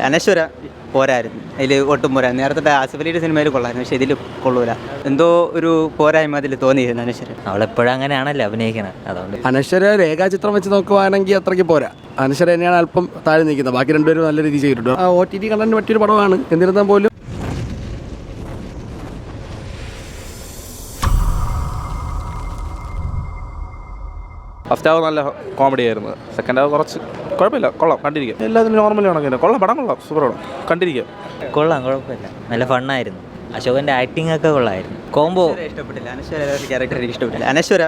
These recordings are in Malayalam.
അനശ്വര പോരായിരുന്നു, അതിൽ ഒട്ടും പോരാ. നേരത്തെ ആസിഫ് അലിയുടെ സിനിമയിൽ കൊള്ളായിരുന്നു, പക്ഷേ ഇതിൽ കൊള്ളൂല. എന്തോ ഒരു പോരായ്മ അതിൽ തോന്നിയിരുന്നു അനശ്വര. അവളെപ്പോഴും അങ്ങനെയാണല്ലോ അഭിനയിക്കണം, അതുകൊണ്ട്. അനശ്വര രേഖാചിത്രം വെച്ച് നോക്കുവാണെങ്കിൽ അത്രയ്ക്ക് പോരാ. അനശ്വര തന്നെയാണ് അല്പം താഴെ നിൽക്കുന്നത്. ബാക്കി രണ്ടുപേരും നല്ല രീതിയിൽ ചെയ്തിട്ടുണ്ട്. ആ OTT കണ്ടന്റ് പറ്റിയൊരു പടമാണ്. എന്നിരുന്നാൽ പോലും ഫസ്റ്റ് ഹാവ് നല്ല കോമഡി ആയിരുന്നു. സെക്കൻഡ് ഹാവ് കുറച്ച് കുഴപ്പമില്ല, കൊള്ളാം, കണ്ടിരിക്കാം. എല്ലാത്തിനും നോർമലി കണക്കിന് കൊള്ളാം, പടം കൊള്ളാം, സൂപ്പർ പടം, കണ്ടിരിക്കാം. കൊള്ളാം, കുഴപ്പമില്ല, നല്ല ഫണ്ണായിരുന്നു. അശോകൻ്റെ ആക്ടിങ് ഒക്കെ കൊള്ളായിരുന്നു. കോംബോ ഇഷ്ടപ്പെട്ടില്ല, അനശ്വര ക്യാരക്ടർ എനിക്ക് ഇഷ്ടപ്പെട്ടില്ല. അനശ്വര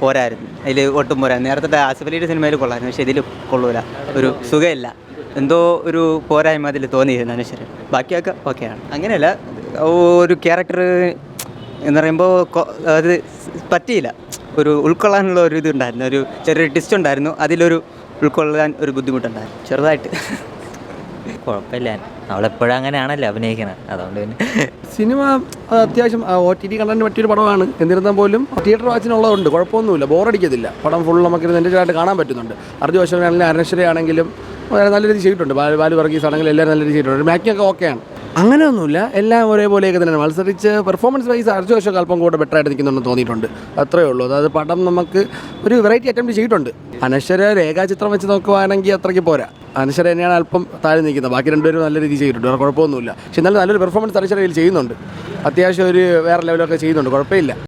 പോരായിരുന്നു, അതിൽ ഒട്ടും പോരാ. നേരത്തെ ആസിഫ് അലിയുടെ സിനിമയിൽ കൊള്ളായിരുന്നു, പക്ഷേ ഇതിൽ കൊള്ളൂല. ഒരു സുഖമില്ല, എന്തോ ഒരു പോരായ്മ അതിൽ തോന്നിയിരുന്നു അനശ്വര. ബാക്കിയൊക്കെ ഓക്കെയാണ്. അങ്ങനെയല്ല, ഒരു ക്യാരക്ടർ എന്ന് പറയുമ്പോൾ അത് പറ്റിയില്ല. ഒരു ഉൾക്കൊള്ളാനുള്ള ഒരു ഇതുണ്ടായിരുന്നു, ഒരു ചെറിയൊരു ട്വിസ്റ്റ് ഉണ്ടായിരുന്നു. അതിലൊരു ഉൾക്കൊള്ളാൻ ഒരു ബുദ്ധിമുട്ടുണ്ടായിരുന്നു ചെറുതായിട്ട്. കുഴപ്പമില്ല, അവളെപ്പോഴും അങ്ങനെയാണല്ലോ അഭിനയിക്കണം, അതുകൊണ്ട് പിന്നെ. സിനിമ അത്യാവശ്യം OTT കണ്ടന്റ് പറ്റിയൊരു പടമാണ്. എന്നിരുന്നാൽ പോലും തിയേറ്റർ വാച്ചിനുള്ളതുണ്ട്, കുഴപ്പമൊന്നുമില്ല, ബോറടിക്കത്തില്ല. പടം ഫുൾ നമുക്ക് എൻ്റെ കാണാൻ പറ്റുന്നുണ്ട്. അർജു അശോകനാണെങ്കിലും അനശ്വരയാണെങ്കിലും നല്ല രീതിയിൽ ചെയ്തിട്ടുണ്ട്. ബാലു വർഗീസ് ആണെങ്കിലും എല്ലാവരും നല്ല രീതിയിൽ ചെയ്തിട്ടുണ്ട്. മാക്കിങ്ങൊക്കെ ഓക്കെയാണ്. അങ്ങനെയൊന്നുമില്ല, എല്ലാം ഒരേപോലെയൊക്കെ തന്നെയാണ്. മത്സരിച്ച് പെർഫോമൻസ് വൈസ് അർജു അശോക് അല്പം കൂടെ ബെറ്ററായിട്ട് നിൽക്കുന്നുണ്ടെന്ന് തോന്നിയിട്ടുണ്ട്. അത്രയേ ഉള്ളൂ. അതായത് പടം നമുക്ക് ഒരു വെറൈറ്റി അറ്റംപ്റ്റ് ചെയ്തിട്ടുണ്ട്. അനശ്വര രേഖാചിത്രം വെച്ച് നോക്കുവാണെങ്കിൽ അത്രയ്ക്ക് പോരാ. അനശ്വര തന്നെയാണ് അല്പം താഴെ നിൽക്കുന്നത്. ബാക്കി രണ്ടുപേരും നല്ല രീതിയിൽ ചെയ്തിട്ടുണ്ട്, വേറെ കുഴപ്പമൊന്നുമില്ല. പക്ഷെ എന്നാലും നല്ലൊരു പെർഫോമൻസ് അനശ്വരയിൽ ചെയ്യുന്നുണ്ട്. അത്യാവശ്യം ഒരു വേറെ ലെവലൊക്കെ ചെയ്യുന്നുണ്ട്, കുഴപ്പമില്ല.